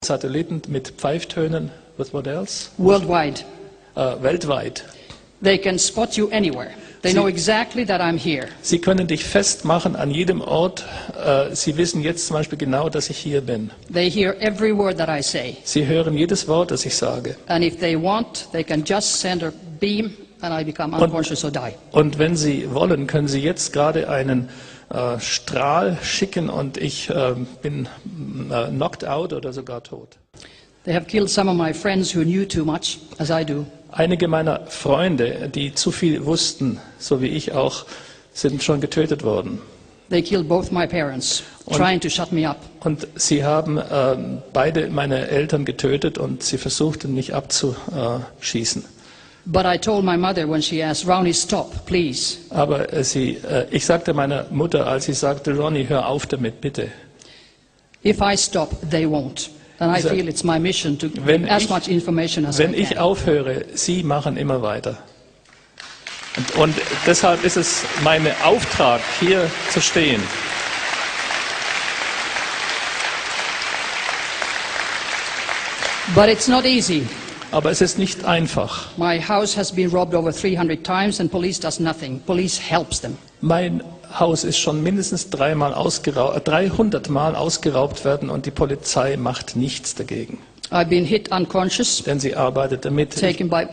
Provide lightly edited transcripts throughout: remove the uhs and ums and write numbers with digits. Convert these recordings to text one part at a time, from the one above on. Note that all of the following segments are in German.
Satelliten mit Pfeiftönen. What else? Worldwide. Weltweit. They can spot you anywhere. They know exactly that I'm here. Sie können dich festmachen an jedem Ort. Sie wissen jetzt zum Beispiel genau, dass ich hier bin. They hear every word that I say. Sie hören jedes Wort, das ich sage. And if they want, they can just send a beam and I become unconscious or die. Und wenn Sie wollen, können Sie jetzt gerade einen Strahl schicken und ich bin knocked out oder sogar tot. They have killed some of my friends who knew too much, as I do. Einige meiner Freunde, die zu viel wussten, so wie ich auch, sind schon getötet worden. They killed both my parents, trying to shut me up. Und sie haben beide meine Eltern getötet und sie versuchten, mich abzuschießen. But I told my mother when she asked, Rauni, stop, please. Aber ich sagte meiner Mutter, als sie sagte, Rauni, hör auf damit, bitte. If I stop, they won't. And I feel it's my mission to give as much information as I can. Wenn ich aufhöre, sie machen immer weiter. Und deshalb ist es mein Auftrag, hier zu stehen. But it's not easy. Aber es ist nicht einfach. My house has been robbed over 300 times and police does nothing. Police helps them. Mein Haus ist schon mindestens 300 Mal ausgeraubt worden und die Polizei macht nichts dagegen. I've been hit unconscious. Denn sie arbeitet damit. Taken by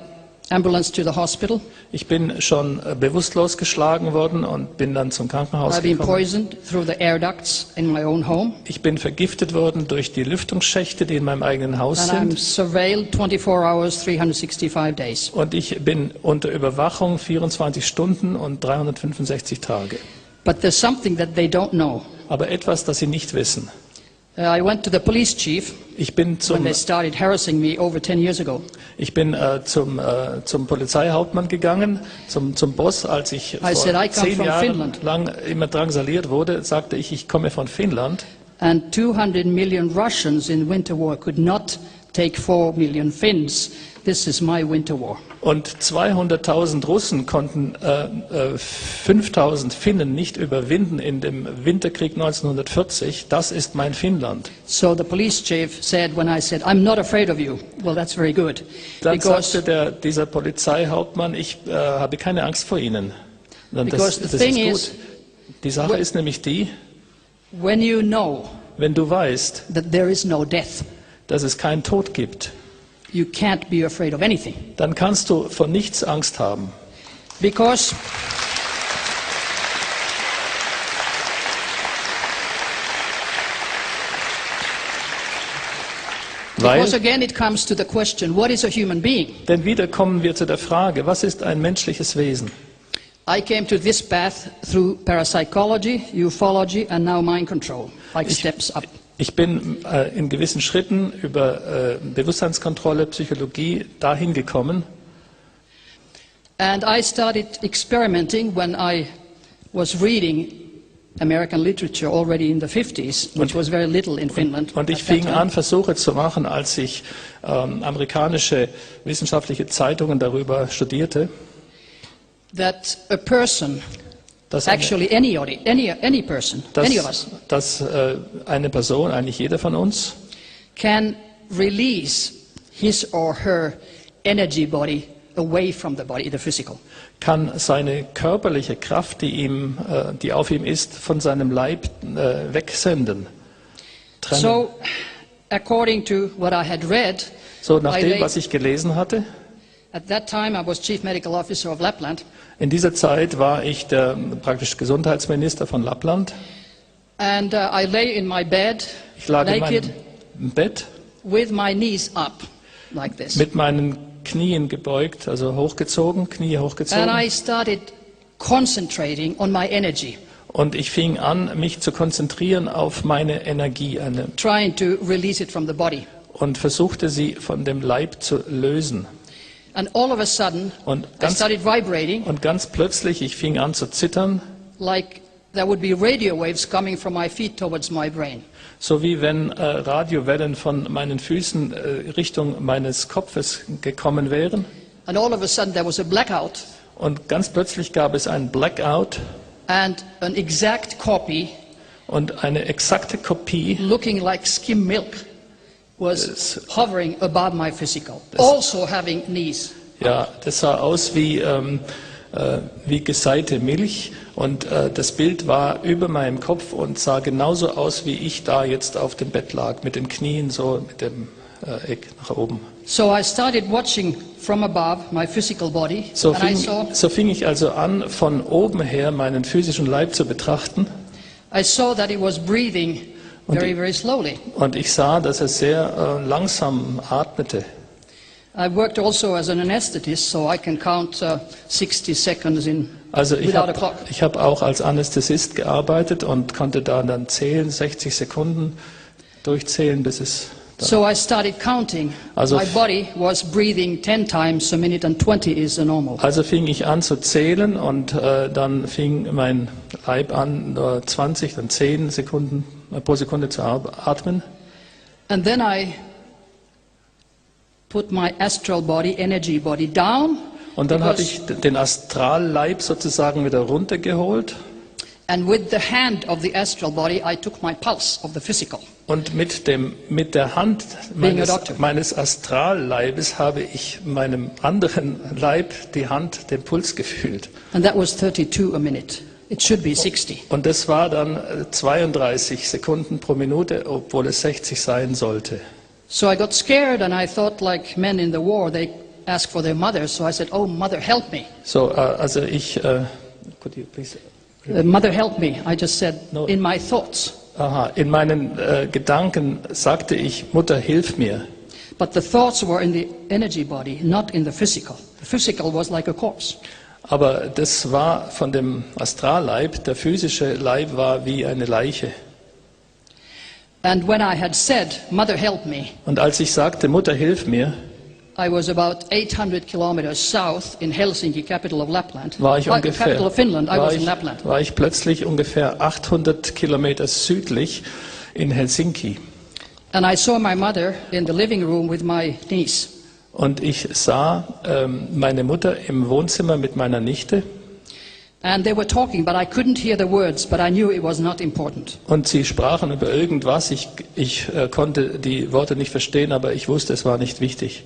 ambulance to the hospital. Ich bin schon bewusstlos geschlagen worden und bin dann zum Krankenhaus I've been gekommen. poisoned through the air ducts in my own home. Ich bin vergiftet worden durch die Lüftungsschächte, die in meinem eigenen Haus And I'm sind. surveilled 24 hours, 365 days. Und ich bin unter Überwachung 24 Stunden und 365 Tage. But there's something that they don't know. Aber etwas, das sie nicht wissen. I went to the police chief Ich bin when they started harassing me over 10 years ago. zum Polizeihauptmann gegangen, zum Boss, als ich vor 10 Jahren lang immer drangsaliert wurde, sagte ich, ich komme von Finnland. And 200 million Russians in winter war could not take 4 million Finns. This is my winter war. Und 200.000 Russen konnten 5.000 Finnen nicht überwinden in dem Winterkrieg 1940. Das ist mein Finnland. So the police chief said, when I said, I'm not afraid of you. Well, that's very good. Dann sagte dieser Polizeihauptmann, ich habe keine Angst vor Ihnen. Und das ist gut. Die Sache ist nämlich die, when you know wenn du weißt, that there is no death, dass es keinen Tod gibt, you can't be afraid of anything. Dann kannst du vor nichts Angst haben. Because again it comes to the question, what is a human being? Denn wieder kommen wir zu der Frage, was ist ein menschliches Wesen? I came to this path through parapsychology, ufology and now mind control, like steps up. Ich bin in gewissen Schritten über Bewusstseinskontrolle, Psychologie dahin gekommen. And I started experimenting when I was reading American literature already in the 50s, which was very little in Finland. Und ich fing an, Versuche zu machen, als ich amerikanische wissenschaftliche Zeitungen darüber studierte. That a person, actually any person, any of us, dass eine Person, eigentlich jeder von uns, can release his or her energy body away from the body, the physical. Kann seine körperliche Kraft, die auf ihm ist, von seinem Leib wegsenden. Trennen. So, according to what I had read, so nach dem, was ich gelesen hatte. At that time I was Chief Medical Officer of Lapland. In dieser Zeit war ich der praktisch Gesundheitsminister von Lappland. And I lay in my bed, ich lag naked, in meinem Bett, with my knees up, like this. Mit meinen Knien gebeugt, also hochgezogen, Knie hochgezogen. And I started concentrating on my energy. Und ich fing an, mich zu konzentrieren auf meine Energie, trying to release it from the body. Und versuchte sie von dem Leib zu lösen. And all of a sudden, I started vibrating. Und ganz plötzlich, ich fing an zu zittern. Like there would be radio waves coming from my feet towards my brain. So wie wenn Radiowellen von meinen Füßen Richtung meines Kopfes gekommen wären. And all of a sudden there was a blackout. Und ganz plötzlich gab es einen Blackout. And an exact copy. Und eine exakte Kopie. Looking like skim milk was hovering above my physical, also having knees. Ja, das sah aus wie geseite Milch und das Bild war über meinem Kopf und sah genauso aus, wie ich da jetzt auf dem Bett lag, mit den Knien so mit dem Eck nach oben. So I started watching from above my physical body, So and fing ich also an, von oben her meinen physischen Leib zu betrachten. I saw that it was breathing very, very slowly. Und ich sah, dass er sehr langsam atmete. I worked also as an anesthetist, so I can count 60 seconds Also ich without a clock. habe auch als Anästhesist gearbeitet und konnte da dann zählen, 60 Sekunden durchzählen, bis es... So I started counting. Also My body was breathing 10 times a minute, and 20 is the normal. Also fing ich an zu zählen und dann fing mein Leib an, 20, dann 10 Sekunden pro Sekunde zu atmen. And then I put my astral body, energy body, down. Und dann habe ich den Astralleib sozusagen wieder runtergeholt. And with the hand of the astral body, I took my pulse of the physical. Und mit der Hand meines Astralleibes habe ich meinem anderen Leib die Hand, den Puls gefühlt. And that was 32 a minute. It should be 60. Und das war dann 32 Sekunden pro Minute, obwohl es 60 sein sollte. So I got scared and I thought, like men in the war, they ask for their mothers. So I said, "Oh, mother, help me." So, also ich, could you please? Mother, help me. I just said No. in my thoughts. Aha, in meinen Gedanken sagte ich, Mutter, hilf mir. But the thoughts were in the energy body, not in the physical. The physical was like a corpse. Aber das war von dem Astralleib, der physische Leib war wie eine Leiche. And when I had said, "Mother, help me," Und als ich sagte, Mutter, hilf mir, I was about 800 kilometers south in Helsinki, capital of Lapland. war ich Capital of Finland. I was in Lapland. war ich plötzlich ungefähr 800 Kilometer südlich in Helsinki. And I saw my mother in the living room with my niece. Und ich sah meine Mutter im Wohnzimmer mit meiner Nichte. And they were talking, but I couldn't hear the words, but I knew it was not important. Und sie sprachen über irgendwas. Ich konnte die Worte nicht verstehen, aber ich wusste, es war nicht wichtig.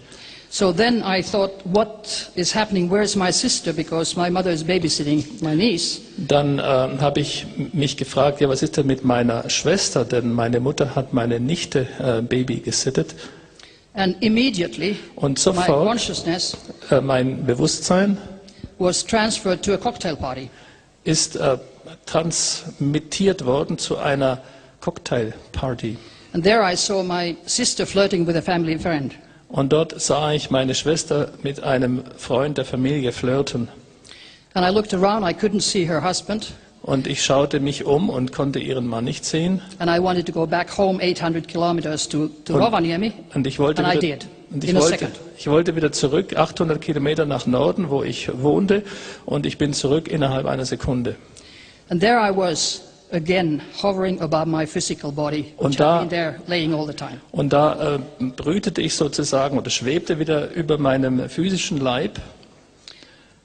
So then I thought, what is happening? Where is my sister? Because my mother is babysitting my niece. Dann habe ich mich gefragt, ja, was ist denn mit meiner Schwester? Denn meine Mutter hat meine Nichte Baby gesittet. And immediately, Und my sofort consciousness mein Bewusstsein was transferred to a cocktail party. ist transmittiert worden zu einer Cocktailparty. And there I saw my sister flirting with a family friend. Und dort sah ich meine Schwester mit einem Freund der Familie flirten. And I looked around, I couldn't see her husband. Und ich schaute mich um und konnte ihren Mann nicht sehen. And I wanted to go back home 800 kilometers to Rovaniemi. Und ich wollte And I wieder, did. und In a second. ich wollte wieder zurück, 800 Kilometer nach Norden, wo ich wohnte. Und ich bin zurück innerhalb einer Sekunde. And there I was, again, hovering above my physical body, which had been there laying all the time. Und da brütete ich sozusagen oder schwebte wieder über meinem physischen Leib.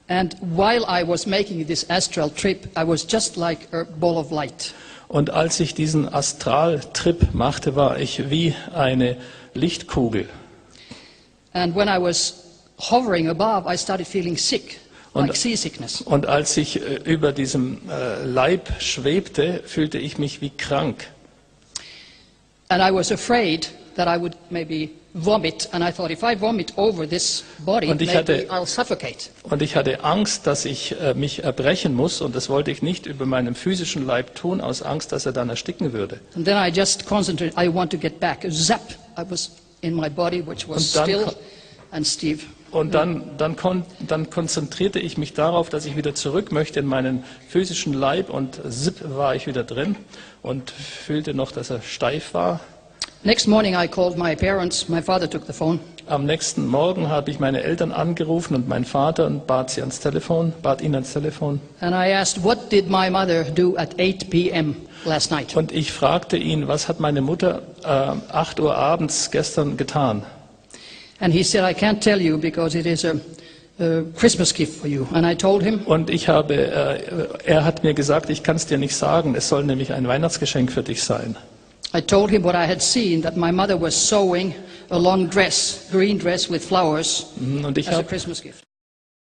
And while I was making this astral trip, I was just like a ball of light. Und als ich diesen Astraltrip machte, war ich wie eine Lichtkugel. And when I was hovering above, I started feeling sick, like seasickness. Und als ich über diesem Leib schwebte, fühlte ich mich wie krank. And I was afraid that I would maybe vomit, and I thought, if I vomit over this body, maybe I'll suffocate. Und ich hatte Angst, dass ich mich erbrechen muss, und das wollte ich nicht über meinem physischen Leib tun, aus Angst, dass er dann ersticken würde. And then I just concentrated, I want to get back. Zap! I was in my body, which was still and stiff. Und dann konzentrierte ich mich darauf, dass ich wieder zurück möchte in meinen physischen Leib, und zip war ich wieder drin und fühlte noch, dass er steif war. Next morning I called my parents. My father took the phone. Am nächsten Morgen habe ich meine Eltern angerufen und meinen Vater und bat ihn ans Telefon. And I asked, what did my mother do at 8 p.m. last night? Und ich fragte ihn, was hat meine Mutter 8 Uhr abends gestern getan? And he said, I can't tell you because it is a Christmas gift for you. And I told him. Und er hat mir gesagt, ich kann es dir nicht sagen. Es soll nämlich ein Weihnachtsgeschenk für dich sein. I told him what I had seen, that my mother was sewing a long dress, green dress with flowers, Und ich as a habe Christmas gift.